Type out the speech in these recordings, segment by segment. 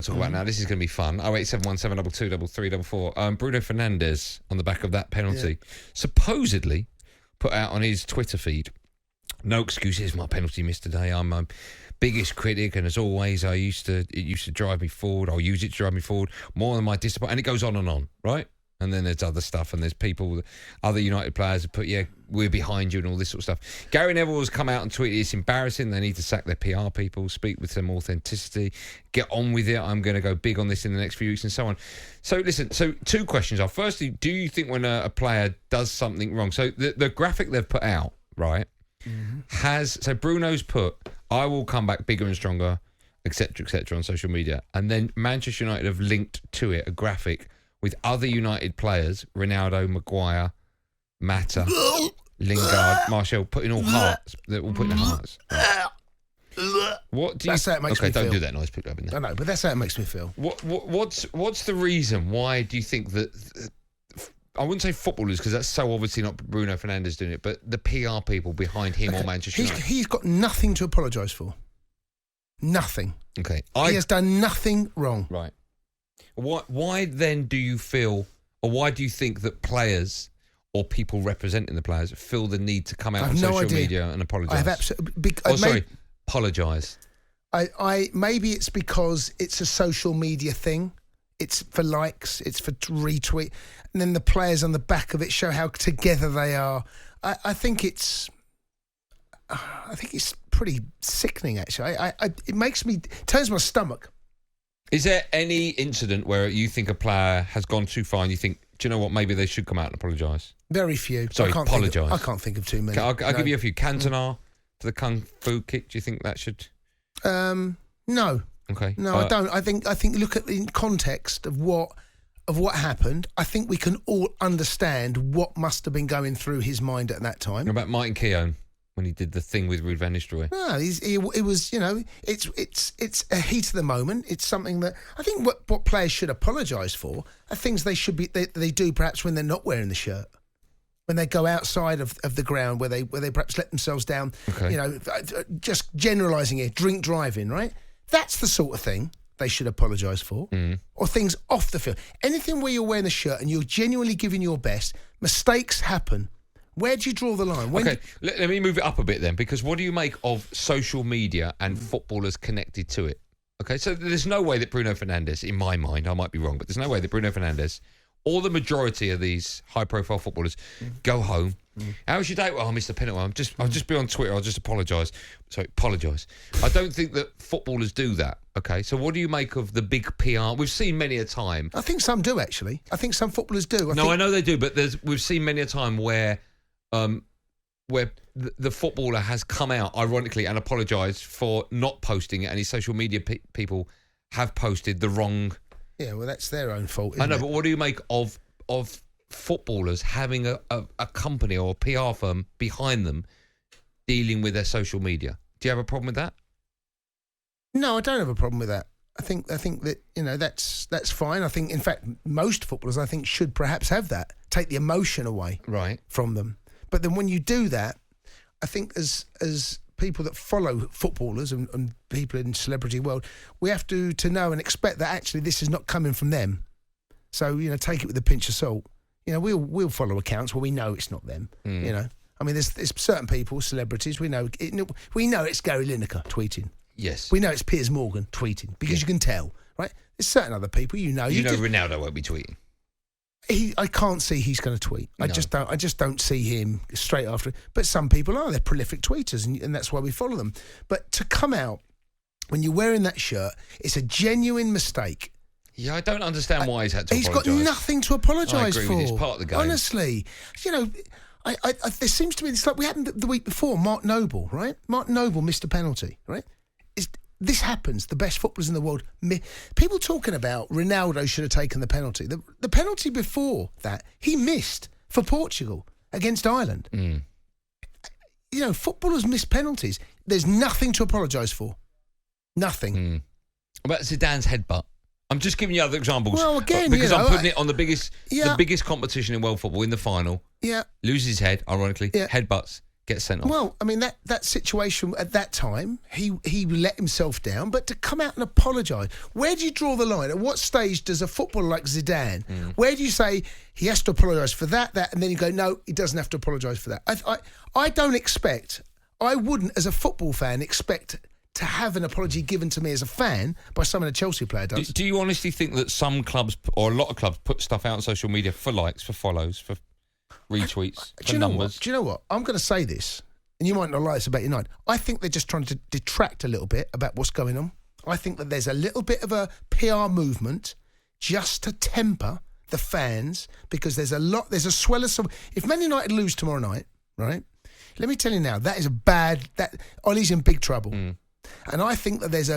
talk about now. This is going to be fun. 08717223344. Bruno Fernandes on the back of that penalty supposedly put out on his Twitter feed. No excuses. My penalty missed today. I'm my biggest critic, and as always, it used to drive me forward. I'll use it to drive me forward more than my disappointment. And it goes on, right? And then there's other stuff, and there's people, other United players that put, we're behind you and all this sort of stuff. Gary Neville has come out and tweeted, it's embarrassing. They need to sack their PR people, speak with some authenticity, get on with it. I'm going to go big on this in the next few weeks and so on. So listen, two questions are, firstly, do you think when a player does something wrong, so the graphic they've put out, right, so Bruno's put, I will come back bigger and stronger, etc., on social media. And then Manchester United have linked to it a graphic with other United players, Ronaldo, Maguire, Mata, Lingard, Martial, putting all hearts. They're all putting hearts. Right. What do you? That's how it makes me feel. Okay, don't do that noise. Pick it up in there. I know, but that's how it makes me feel. What's the reason? Why do you think that? I wouldn't say footballers, because that's so obviously not Bruno Fernandes doing it, but the PR people behind him or Manchester United. He's got nothing to apologise for. Nothing. Okay, he has done nothing wrong. Right. Why then do you feel, or why do you think that players or people representing the players feel the need to come out on social media and apologise? I have absolutely. Apologise. Maybe it's because it's a social media thing. It's for likes. It's for retweet, and then the players on the back of it show how together they are. I think it's pretty sickening. Actually, it turns my stomach. Is there any incident where you think a player has gone too far and you think, do you know what, maybe they should come out and apologise? Very few. Sorry, apologise. I can't think of too many. I'll give you a few. Cantona for the kung fu kick. Do you think that should? No. Okay. No, I don't. I think look at the context of what happened. I think we can all understand what must have been going through his mind at that time. What about Martin Keown when he did the thing with Ruud van Nistelrooy? No, it was, it's a heat of the moment. It's something that I think what players should apologise for are things they do perhaps when they're not wearing the shirt, when they go outside of the ground where they perhaps let themselves down. Okay. Just generalising here, drink driving, right? That's the sort of thing they should apologise for. Or things off the field. Anything where you're wearing a shirt and you're genuinely giving your best, mistakes happen. Where do you draw the line? Let me move it up a bit then, because what do you make of social media and footballers connected to it? Okay, so there's no way that Bruno Fernandes, in my mind, I might be wrong, but there's no way that Bruno Fernandes, or the majority of these high-profile footballers, go home. How was your day? Well, I missed the penalty. I'll just be on Twitter. I'll just apologise. Sorry, apologise. I don't think that footballers do that. Okay, so what do you make of the big PR? We've seen many a time. I think some do, actually. I think some footballers do. I know they do, but we've seen many a time where the footballer has come out, ironically, and apologised for not posting it, and his social media people have posted the wrong. Yeah, well, that's their own fault. I know, but what do you make of footballers having a company or a PR firm behind them dealing with their social media? Do you have a problem with that? No, I don't have a problem with that. I think that that's fine. I think, in fact, most footballers should perhaps have that, take the emotion away from them. But then when you do that, I think as people that follow footballers and people in celebrity world, we have to know and expect that actually this is not coming from them. So, take it with a pinch of salt. We'll follow accounts where we know it's not them. I mean, there's certain people, celebrities, we know it's Gary Lineker tweeting. Yes. We know it's Piers Morgan tweeting because you can tell, right? There's certain other people, Ronaldo won't be tweeting. I can't see he's going to tweet. No. I just don't see him straight after. But some people are. They're prolific tweeters, and that's why we follow them. But to come out when you're wearing that shirt, it's a genuine mistake. Yeah, I don't understand why he's had to apologise. He's got nothing to apologise for. I agree with you. It's part of the game. Honestly, there seems to be this, like we happened the week before. Mark Noble, right? Mark Noble missed a penalty, right? This happens. The best footballers in the world. People talking about Ronaldo should have taken the penalty. The penalty before that, he missed for Portugal against Ireland. Footballers miss penalties. There's nothing to apologise for. Nothing. About Zidane's headbutt. I'm just giving you other examples. Well, again, because I'm putting it on the biggest competition in world football in the final. Yeah. Loses his head, ironically. Yeah. Headbutts. get sent off. Well, I mean, that situation at that time, he let himself down, but to come out and apologise, where do you draw the line? At what stage does a footballer like Zidane, where do you say he has to apologise for that, and then you go, no, he doesn't have to apologise for that? I don't expect, I wouldn't, as a football fan, expect to have an apology given to me as a fan by someone a Chelsea player does. Do you honestly think that some clubs, or a lot of clubs, put stuff out on social media for likes, for follows, for retweets, for numbers? Do you know what? I'm going to say this, and you might not like this about United. I think they're just trying to detract a little bit about what's going on. I think that there's a little bit of a PR movement just to temper the fans, because there's a swell of some. If Man United lose tomorrow night, right? Let me tell you now, that is that Ollie's in big trouble. And I think that there's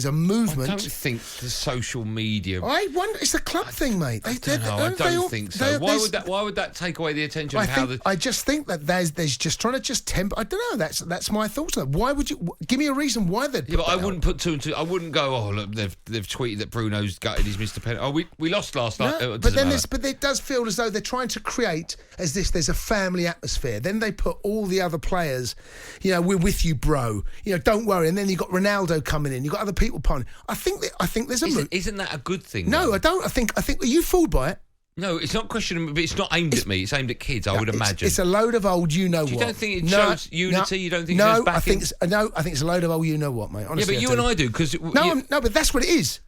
a movement. I don't think the social media. I wonder. It's a club thing, mate. I don't think so. Why would that take away the attention? I just think that there's just trying to just temper. I don't know. That's my thoughts on it. Why would you give me a reason why they'd? Yeah, but I wouldn't put two and two. I wouldn't go. Oh, look, they've tweeted that Bruno's gutted his Mr. Penalty. Oh, we lost last night. But it does feel as though they're trying to create there's a family atmosphere. Then they put all the other players. We're with you, bro. Don't worry. And then you've got Ronaldo coming in. You've got other people pulling. I think there's a move. Isn't that a good thing? No, though? I don't. I think are you fooled by it? No, it's not questioning, but it's not aimed at me. It's aimed at kids, I would imagine. It's a load of old you know what. You don't think it shows unity? You don't think it shows backing? I think it's a load of old you know what, mate. Honestly, yeah, but you and I do, because... No, but that's what it is.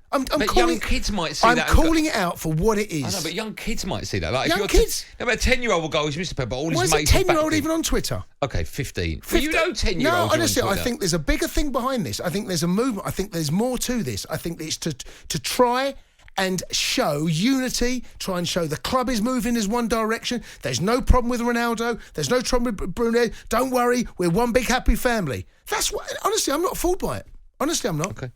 Young kids might see that. I'm calling it out for what it is. I know, but young kids might see that. Like, young kids? But a 10-year-old will go, he's Mr. Pepper, all his mates... Why is a 10-year-old even on Twitter? Okay, 15. Well, 10-year-olds. No, honestly, I think there's a bigger thing behind this. I think there's a movement. I think there's more to this. I think it's to try and show unity, try and show the club is moving as one direction. There's no problem with Ronaldo. There's no problem with Bruno. Don't worry, we're one big happy family. That's what. Honestly, I'm not fooled by it. Honestly, I'm not. Okay.